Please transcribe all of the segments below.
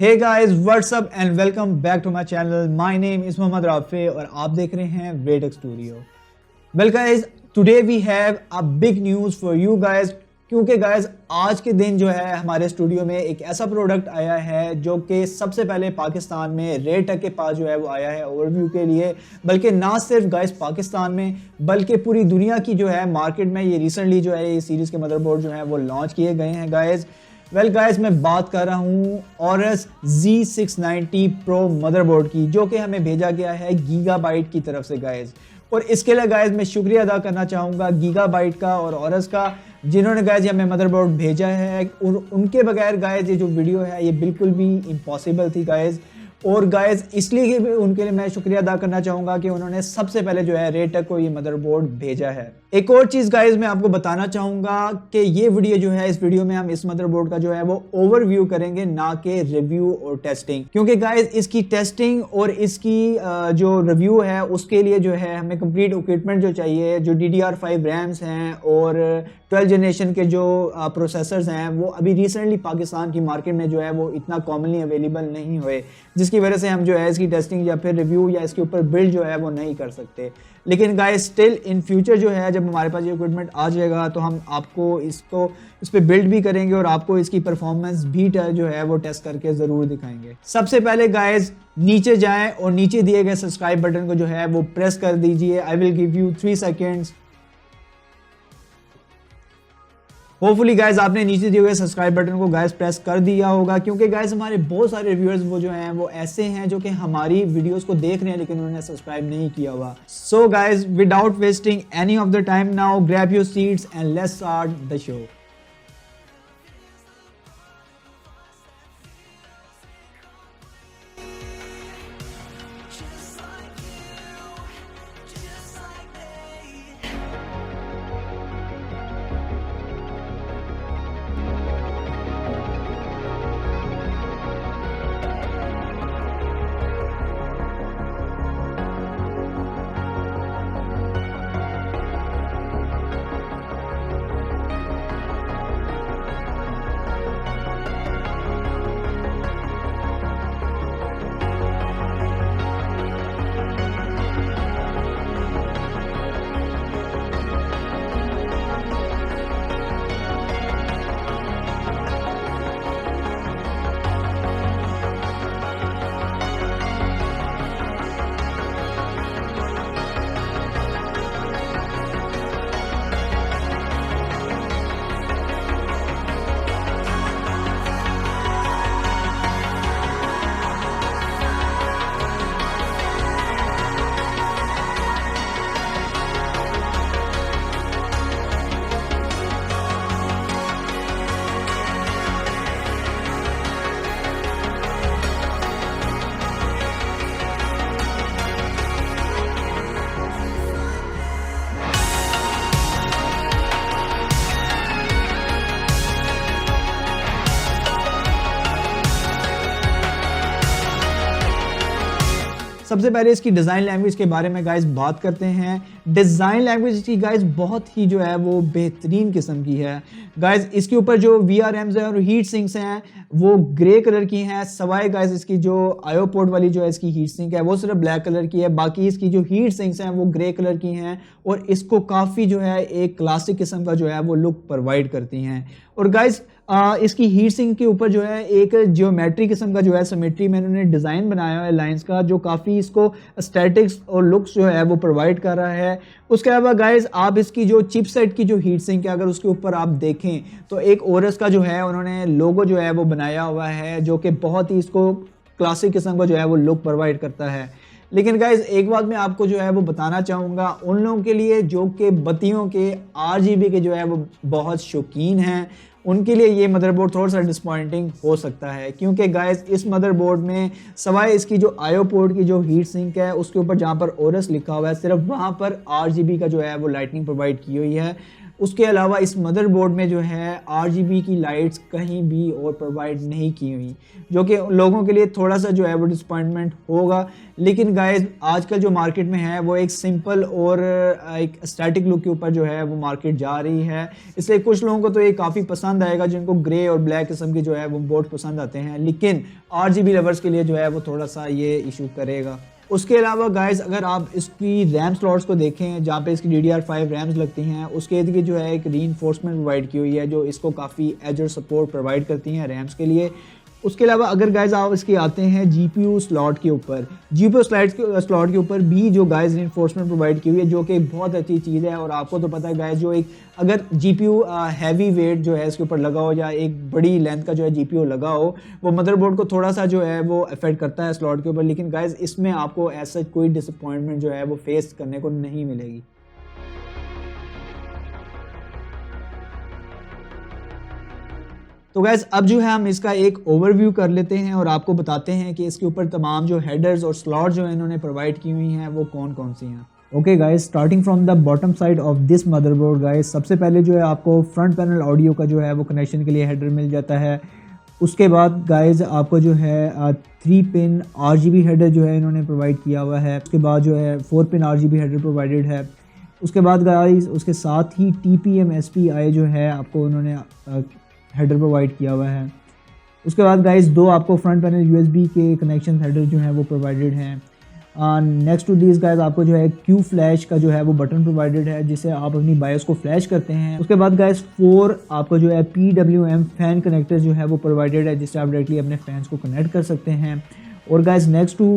Hey guys what's up and welcome back to my channel. My name is Mohammad Rafe और आप देख रहे हैं वेटेक studio. Well guys, today we have a big news for you guys, क्योंकि guys आज के दिन जो है हमारे स्टूडियो में एक ऐसा प्रोडक्ट आया है जो कि सबसे पहले पाकिस्तान में रेटेक के पास जो है वो आया है ओवरव्यू के लिए। बल्कि ना सिर्फ गाइस पाकिस्तान में बल्कि पूरी दुनिया की जो है मार्केट में ये रिसेंटली जो है ये सीरीज़ के मदरबोर्ड जो है वो लॉन्च किए गए हैं गाइस। वेल गाइस, मैं बात कर रहा हूँ औरस Z690 Pro मदरबोर्ड की, जो कि हमें भेजा गया है गीगाबाइट की तरफ से गाइस। और इसके लिए गाइस मैं शुक्रिया अदा करना चाहूँगा गीगाबाइट का और औरस का, जिन्होंने गाइस हमें मदरबोर्ड भेजा है। और उनके बगैर गाइस ये जो वीडियो है ये बिल्कुल भी इम्पॉसिबल थी गाइस। और गाइस इसलिए भी उनके लिए मैं शुक्रिया अदा करना चाहूँगा कि उन्होंने सबसे पहले जो है रेटेक को ये मदरबोर्ड भेजा है। एक और चीज़ गाइस मैं आपको बताना चाहूँगा कि ये वीडियो जो है, इस वीडियो में हम इस मदरबोर्ड का जो है वो ओवरव्यू करेंगे, ना कि रिव्यू और टेस्टिंग। क्योंकि गाइस इसकी टेस्टिंग और इसकी जो रिव्यू है उसके लिए जो है हमें कंप्लीट इक्विपमेंट जो चाहिए, जो DDR5 रैम्स हैं और 12 जनरेशन के जो प्रोसेसर्स हैं वो अभी रिसेंटली पाकिस्तान की मार्केट में जो है वो इतना कॉमनली अवेलेबल नहीं हुए, जिसकी वजह से हम जो है इसकी टेस्टिंग या फिर रिव्यू या इसके ऊपर बिल्ड जो है वो नहीं कर सकते। लेकिन गाइस स्टिल इन फ्यूचर जो है जब हमारे पास ये इक्विपमेंट आ जाएगा तो हम आपको इस पे बिल्ड भी करेंगे और आपको इसकी परफॉर्मेंस भी जो है वो टेस्ट करके ज़रूर दिखाएंगे। सबसे पहले गाइस नीचे जाएं और नीचे दिए गए सब्सक्राइब बटन को जो है वो प्रेस कर दीजिए। I will give you 3 seconds. Hopefully guys आपने नीचे दिए हुए सब्सक्राइब बटन को गाइस प्रेस कर दिया होगा, क्योंकि गाइस हमारे बहुत सारे व्यूअर्स वो जो हैं वो ऐसे हैं जो कि हमारी वीडियोस को देख रहे हैं लेकिन उन्होंने सब्सक्राइब नहीं किया हुआ। So guys without wasting any of the time now grab your seats and let's start the show. सबसे पहले इसकी डिज़ाइन लैंग्वेज के बारे में गाइस बात करते हैं। डिज़ाइन लैंग्वेज की गाइस बहुत ही जो है वो बेहतरीन किस्म की है गाइस। इसके ऊपर जो VRMs हैं और हीट सिंक्स हैं वो ग्रे कलर की हैं, सवाए गाइस इसकी जो IO पोर्ट वाली जो है इसकी हीट सिंक है वो सिर्फ ब्लैक कलर की है। बाकी इसकी जो हीट सिंक्स हैं वो ग्रे कलर की हैं और इसको काफ़ी जो है एक क्लासिक किस्म का जो है वो लुक प्रोवाइड करती हैं। और गाइस इसकी हीट सिंक के ऊपर जो है एक जियोमेट्री किस्म का जो है सिमेट्री में इन्होंने डिज़ाइन बनाया है लाइंस का, जो काफ़ी इसको स्टैटिक्स और लुक्स जो है वो प्रोवाइड कर रहा है। उसके अलावा गाइस आप इसकी जो चिपसेट की जो हीट सिंक है अगर उसके ऊपर आप देखें तो एक औरस का जो है उन्होंने लोगो जो है वो बनाया हुआ है, जो कि बहुत ही इसको क्लासिक किस्म का जो है वो लुक प्रोवाइड करता है। लेकिन गाइस एक बात मैं आपको जो है वो बताना चाहूँगा उन लोगों के लिए जो कि बत्तियों के RGB के जो है वो बहुत शौकीन हैं, उनके लिए ये मदरबोर्ड थोड़ा सा डिसपॉइंटिंग हो सकता है। क्योंकि गाइस इस मदरबोर्ड में सवाए इसकी जो IO पोर्ट की जो हीट सिंक है उसके ऊपर जहाँ पर औरस लिखा हुआ है सिर्फ वहाँ पर RGB का जो है वो लाइटनिंग प्रोवाइड की हुई है। उसके अलावा इस मदरबोर्ड में जो है RGB की लाइट्स कहीं भी और प्रोवाइड नहीं की हुई, जो कि लोगों के लिए थोड़ा सा जो है वो डिसअपॉइंटमेंट होगा। लेकिन गाइस आजकल जो मार्केट में है वो एक सिंपल और एक स्टैटिक लुक के ऊपर जो है वो मार्केट जा रही है, इसलिए कुछ लोगों को तो ये काफ़ी पसंद आएगा जिनको ग्रे और ब्लैक किस्म के जो है वो बोर्ड पसंद आते हैं, लेकिन RGB लवर्स के लिए जो है वो थोड़ा सा ये इशू करेगा। उसके अलावा गाइस अगर आप इसकी रैम स्लॉट्स को देखें जहाँ पे इसकी DDR5 रैम्स लगती हैं, उसके इर्द गिर्द जो है एक रीइंफोर्समेंट प्रोवाइड की हुई है जो इसको काफ़ी एज सपोर्ट प्रोवाइड करती हैं रैम्स के लिए। उसके अलावा अगर गाइस आप इसके आते हैं GPU स्लॉट के ऊपर, GPU स्लॉट के ऊपर भी जो गाइस रीइंफोर्समेंट प्रोवाइड की हुई है, जो कि बहुत अच्छी चीज़ है। और आपको तो पता है गाइस जो एक अगर GPU हैवी वेट जो है इसके ऊपर लगा हो या एक बड़ी लेंथ का जो है GPU लगा हो, वो मदरबोर्ड को थोड़ा सा जो है वो अफेक्ट करता है स्लॉट के ऊपर, लेकिन गाइस इसमें आपको ऐसा कोई डिसअपॉइंटमेंट जो है वो फेस करने को नहीं मिलेगी। तो गैस अब जो है हम इसका एक ओवरव्यू कर लेते हैं और आपको बताते हैं कि इसके ऊपर तमाम जो हेडर्स और स्लॉट जो इन्होंने प्रोवाइड की हुई हैं वो कौन कौन सी हैं। Okay guys, starting from the bottom side of this motherboard guys, सबसे पहले जो है आपको फ्रंट पैनल ऑडियो का जो है वो कनेक्शन के लिए हेडर मिल जाता है। उसके बाद गाइस आपको जो है 3 पिन RGB हेडर जो है इन्होंने प्रोवाइड किया हुआ है। उसके बाद जो है 4 पिन RGB हेडर प्रोवाइडेड है। उसके बाद गाइस उसके साथ ही TPM SPI जो है आपको उन्होंने हेडर प्रोवाइड किया हुआ है। उसके बाद गाइस 2 आपको फ्रंट पैनल USB के कनेक्शन हेडर जो हैं वो प्रोवाइडेड हैं। नेक्स्ट टू दिस गाइस आपको जो है Q फ्लैश का जो है वो बटन प्रोवाइडेड है जिससे आप अपनी बायोस को फ्लैश करते हैं। उसके बाद गाइस 4 आपको जो है PWM फैन कनेक्टर जो है वो प्रोवाइडेड है जिससे आप डायरेक्टली अपने फैंस को कनेक्ट कर सकते हैं। और guys next to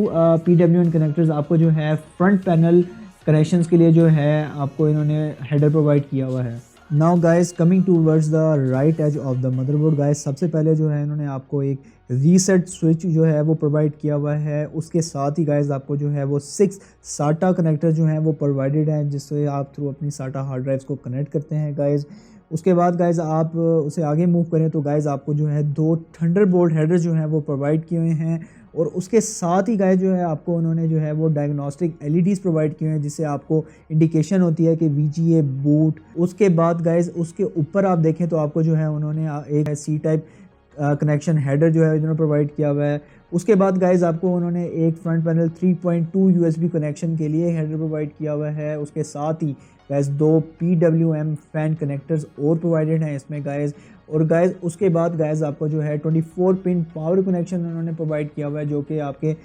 PWM connectors आपको जो है फ्रंट पैनल कनेक्शंस के लिए जो है आपको इन्होंने हेडर प्रोवाइड किया हुआ है। Now guys coming towards the right edge of the motherboard guys, सबसे पहले जो है इन्होंने आपको एक रीसेट स्विच जो है वो प्रोवाइड किया हुआ है। उसके साथ ही गाइस आपको जो है वो 6 SATA कनेक्टर जो हैं वो प्रोवाइडेड हैं जिससे आप थ्रू अपनी SATA हार्ड ड्राइव्स को कनेक्ट करते हैं गाइस। उसके बाद गाइस आप उसे आगे मूव करें तो गाइस आपको जो है 2 थंडरबोल्ट हेडर जो हैं वो प्रोवाइड किए हुए हैं। और उसके साथ ही गाइस जो है आपको उन्होंने जो है वो डायग्नोस्टिक LEDs प्रोवाइड किए हैं जिससे आपको इंडिकेशन होती है कि VGA बूट। उसके बाद गाइस उसके ऊपर आप देखें तो आपको जो है उन्होंने एक C टाइप कनेक्शन हेडर जो है इन्होंने प्रोवाइड किया हुआ है। उसके बाद गाइस आपको उन्होंने एक फ्रंट पैनल 3.2 USB कनेक्शन के लिए हेडर प्रोवाइड किया हुआ है। उसके साथ ही गाइस 2 PWM फैन कनेक्टर्स और प्रोवाइडेड हैं इसमें गाइस। और गाइस उसके बाद गाइस आपको जो है 24 पिन पावर कनेक्शन उन्होंने प्रोवाइड किया हुआ है जो कि आपके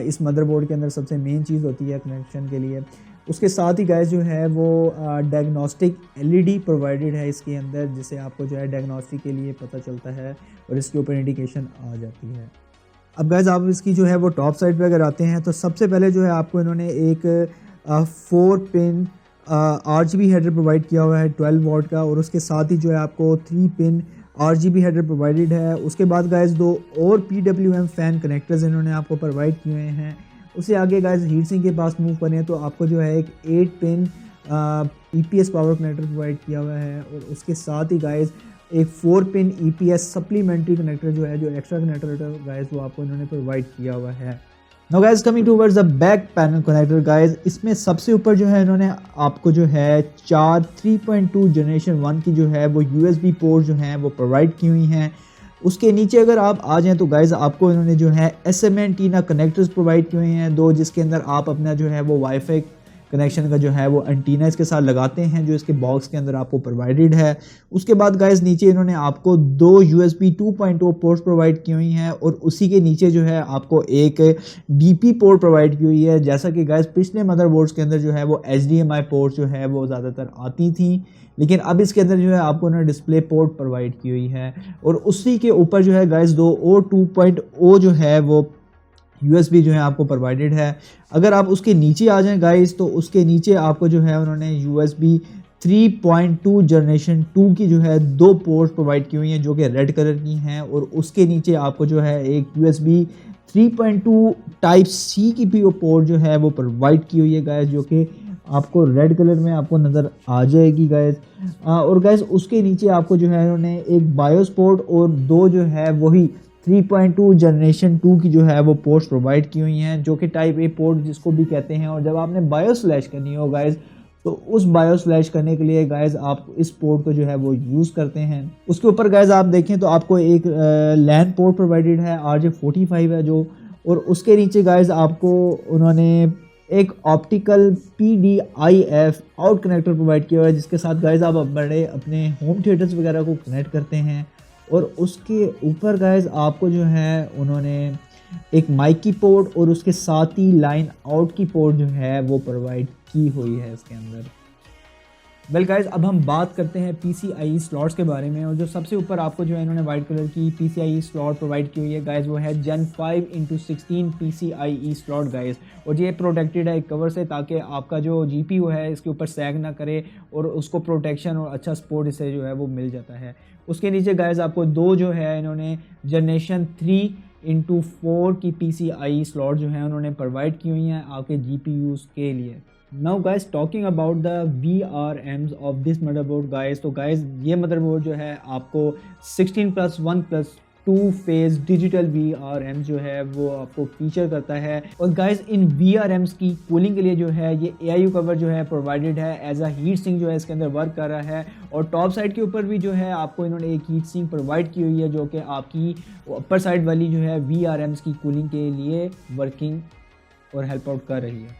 इस मदरबोर्ड के अंदर सबसे मेन चीज़ होती है कनेक्शन के लिए। उसके साथ ही गाइस जो है वो डायग्नोस्टिक LED प्रोवाइडेड है इसके अंदर जिससे आपको जो है डायग्नोस्टिक के लिए पता चलता है और इसके ऊपर इंडिकेशन आ जाती है। अब गाइस आप इसकी जो है वो टॉप साइड पे अगर आते हैं तो सबसे पहले जो है आपको इन्होंने एक 4 पिन RGB हेडर प्रोवाइड किया हुआ है 12 वॉट का। और उसके साथ ही जो है आपको 3 पिन RGB हेडर प्रोवाइडेड है। उसके बाद गाइस 2 और PWM फैन कनेक्टर्स इन्होंने आपको प्रोवाइड किए हुए हैं। उससे आगे गाइस हीट सिंक के पास मूव करें तो आपको जो है एक 8 pin EPS power connector provide किया हुआ है। और उसके साथ ही गाइस एक 4 पिन EPS सप्लीमेंट्री कनेक्टर जो है जो एक्स्ट्रा कनेक्टर गाइस वो आपको इन्होंने प्रोवाइड किया हुआ है। Now guys coming towards the back panel connector guys, इसमें सबसे ऊपर जो है इन्होंने आपको जो है 4 3.2 जनरेशन 1 की जो है वो USB पोर्ट जो हैं वो प्रोवाइड की हुई हैं। उसके नीचे अगर आप आ जाएं तो गाइस आपको इन्होंने जो है SM एंटीना कनेक्टर्स प्रोवाइड किए हुए हैं 2, जिसके अंदर आप अपना जो है वो वाईफाई कनेक्शन का जो है वो एंटीना इसके साथ लगाते हैं जो इसके बॉक्स के अंदर आपको प्रोवाइडेड है। उसके बाद गाइस नीचे इन्होंने आपको 2 USB 2.0 पोर्ट्स प्रोवाइड की हुई हैं और उसी के नीचे जो है आपको एक DP पोर्ट प्रोवाइड की हुई है। जैसा कि गाइस पिछले मदरबोर्ड्स के अंदर जो है वो HDMI पोर्ट जो है वो ज़्यादातर आती थी, लेकिन अब इसके अंदर जो है आपको उन्होंने डिस्प्ले पोर्ट प्रोवाइड की हुई है। और उसी के ऊपर जो है गाइस 2 और 2.0 जो है वो USB जो है आपको प्रोवाइडेड है। अगर आप उसके नीचे आ जाएं गाइस तो उसके नीचे आपको जो है उन्होंने USB 3.2 जनरेशन 2 की जो है 2 पोर्ट प्रोवाइड की हुई हैं जो कि रेड कलर की हैं। और उसके नीचे आपको जो है एक USB 3.2 टाइप C की भी पोर्ट जो है वो प्रोवाइड की हुई है गाइस जो कि आपको रेड कलर में आपको नज़र आ जाएगी गाइस। और गाइस उसके नीचे आपको जो है उन्होंने एक बायोस पोर्ट और 2 जो है वही 3.2 जनरेशन 2 की जो है वो पोर्ट्स प्रोवाइड की हुई हैं जो कि टाइप A पोर्ट जिसको भी कहते हैं। और जब आपने बायोस फ्लैश करनी हो गाइस तो उस बायोस फ्लैश करने के लिए गाइज आप इस पोर्ट को जो है वो यूज़ करते हैं। उसके ऊपर गाइज आप देखें तो आपको एक लैन पोर्ट प्रोवाइडेड है, RJ45 है जो, और उसके नीचे गाइज आपको उन्होंने एक optical PDIF out connector provide किया हुआ है, जिसके साथ गाइज आप बड़े अपने होम थिएटर्स वगैरह को कनेक्ट करते हैं। और उसके ऊपर गाइज आपको जो है उन्होंने एक माइक की पोर्ट और उसके साथ ही लाइन आउट की पोर्ट जो है वो प्रोवाइड की हुई है इसके अंदर। वेल गाइज, अब हम बात करते हैं PCIe स्लॉट्स के बारे में। और जो सबसे ऊपर आपको जो है इन्होंने वाइट कलर की PCIe स्लॉट प्रोवाइड की हुई है गाइज, वो है Gen 5x16 PCIe slot guys. और ये प्रोटेक्टेड है एक कवर से, ताकि आपका जो GPU है इसके ऊपर सैग ना करे और उसको प्रोटेक्शन और अच्छा सपोर्ट इससे जो है वो मिल जाता है। उसके नीचे गाइज आपको दो जो है इन्होंने जनरेशन 3x4 की PCIe स्लॉट जो है उन्होंने प्रोवाइड की हुई हैं आपके GPUs के लिए। Now guys, talking about the VRMs of this motherboard guys, तो guys ये मदरबोर्ड जो है आपको 16+1+2 फेज डिजिटल VRM जो है वो आपको फीचर करता है। और गाइज इन VRMs की कूलिंग के लिए जो है ये AIU कवर जो है प्रोवाइडेड है, एज अ हीट सिंक जो है इसके अंदर वर्क कर रहा है। और टॉप साइड के ऊपर भी जो है आपको इन्होंने एक हीट सिंक प्रोवाइड की हुई है, जो कि आपकी अपर साइड वाली जो है VRMs की कूलिंग के लिए वर्किंग और हेल्प आउट कर रही है।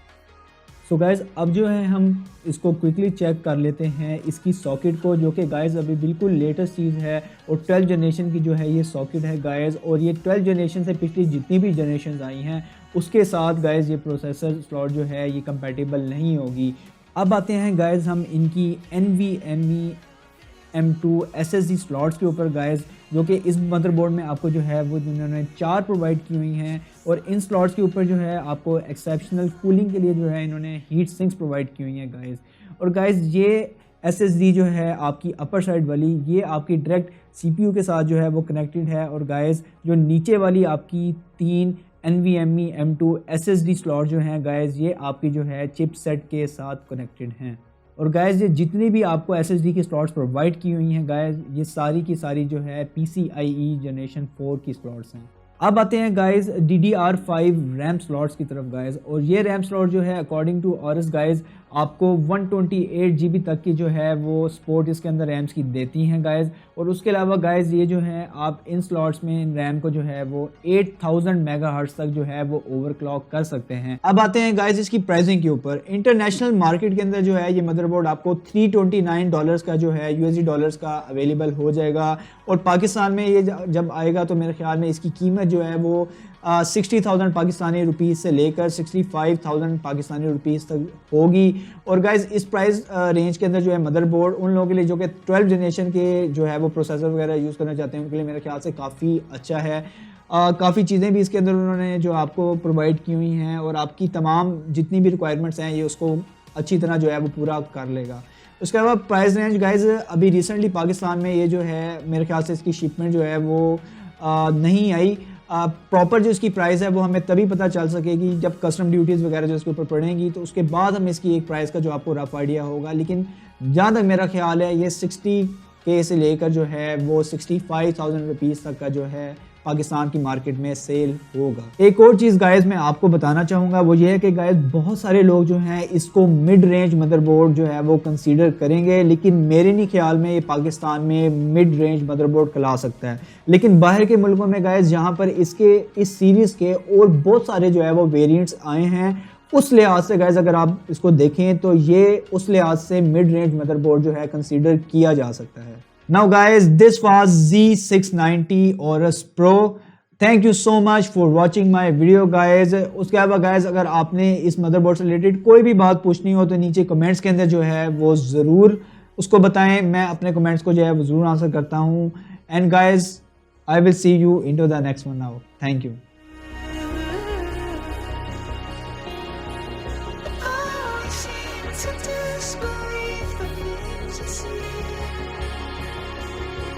सो गाइज़, अब जो है हम इसको क्विकली चेक कर लेते हैं इसकी सॉकेट को, जो कि गाइज़ अभी बिल्कुल लेटेस्ट चीज़ है और 12 जनरेशन की जो है ये सॉकेट है गाइज़। और ये 12 जनरेशन से पिछली जितनी भी जनरेशन आई हैं उसके साथ गाइज़ ये प्रोसेसर स्लॉट जो है ये कंपैटिबल नहीं होगी। अब आते हैं गाइज़ हम इनकी NVMe M2 SSD स्लॉट्स के ऊपर गाइज़, जो कि इस मदरबोर्ड में आपको जो है वो इन्होंने 4 प्रोवाइड की हुई हैं। और इन स्लॉट्स के ऊपर जो है आपको एक्सेप्शनल कूलिंग के लिए जो है इन्होंने हीट सिंक्स प्रोवाइड की हुई हैं गाइज़। और गाइज़ ये SSD जो है आपकी अपर साइड वाली, ये आपकी डायरेक्ट CPU के साथ जो है वो कनेक्टेड है। और गाइज़ जो नीचे वाली आपकी 3 NVMe M2 SSD स्लॉट जो हैं गाइज़, ये आपकी जो है चिपसेट के साथ कनेक्टेड हैं। और गाइज़ ये जितनी भी आपको SSD की स्लॉट्स प्रोवाइड की हुई हैं गाइज़, ये सारी की सारी जो है PCIe जनरेशन 4 की स्लॉट्स हैं। अब आते हैं गाइज़ DDR5 रैम स्लॉट्स की तरफ गाइज़। और ये रैम स्लॉट जो है अकॉर्डिंग टू ऑरस गाइज़ आपको 128 GB तक की जो है वो सपोर्ट इसके अंदर रैम्स की देती हैं गाइज़। और उसके अलावा गाइज़ ये जो है आप इन स्लॉट्स में इन रैम को जो है वो 8000 मेगाहर्ट्ज़ तक जो है वो ओवरक्लॉक कर सकते हैं। अब आते हैं गाइज़ इसकी प्राइसिंग के ऊपर। इंटरनेशनल मार्केट के अंदर जो है ये मदरबोर्ड आपको $329 का जो है USD डॉलर्स का अवेलेबल हो जाएगा। और पाकिस्तान में ये जब आएगा तो मेरे ख्याल में इसकी कीमत जो है वो 60,000 पाकिस्तानी रुपीज़ से लेकर 65,000 पाकिस्तानी रुपीज़ तक होगी। और गाइज़ इस प्राइस रेंज के अंदर जो है मदरबोर्ड उन लोगों के लिए जो कि 12 जनरेशन के जो है वो प्रोसेसर वगैरह यूज़ करना चाहते हैं उनके लिए मेरे ख्याल से काफ़ी अच्छा है। काफ़ी चीज़ें भी इसके अंदर उन्होंने जो आपको प्रोवाइड की हुई हैं और आपकी तमाम जितनी भी रिक्वायरमेंट्स हैं ये उसको अच्छी तरह जो है वो पूरा कर लेगा। उसके अलावा प्राइस रेंज गाइज़ अभी रिसेंटली पाकिस्तान में ये जो है मेरे ख्याल से इसकी शिपमेंट जो है वो नहीं आई। प्रॉपर जो इसकी प्राइस है वो हमें तभी पता चल सकेगी जब कस्टम ड्यूटीज़ वगैरह जो इसके ऊपर पड़ेंगी, तो उसके बाद हम इसकी एक प्राइस का जो आपको रफ आइडिया होगा। लेकिन जहाँ तक मेरा ख्याल है ये 60K से लेकर जो है वो 65,000 रुपीज़ तक का जो है पाकिस्तान की मार्केट में सेल होगा। एक और चीज़ गाइज मैं आपको बताना चाहूँगा वो ये है कि गाइज बहुत सारे लोग जो हैं इसको मिड रेंज मदरबोर्ड जो है वो कंसीडर करेंगे, लेकिन मेरे नहीं ख्याल में ये पाकिस्तान में मिड रेंज मदरबोर्ड कहला सकता है। लेकिन बाहर के मुल्कों में गाइज जहाँ पर इसके इस सीरीज़ के और बहुत सारे जो है वो वेरिएंट्स आए हैं, उस लिहाज से गाइज अगर आप इसको देखें तो ये उस लिहाज से मिड रेंज मदरबोर्ड जो है कंसीडर किया जा सकता है। Now guys, this was Z690 Aorus Pro. Thank you so much for watching my video guys. उसके अलावा guys अगर आपने इस मदरबोर्ड से रिलेटेड कोई भी बात पूछनी हो तो नीचे कमेंट्स के अंदर जो है वो ज़रूर उसको बताएं। मैं अपने कमेंट्स को जो है वो ज़रूर आंसर करता हूँ। And guys, I will see you into the next one now. Thank you.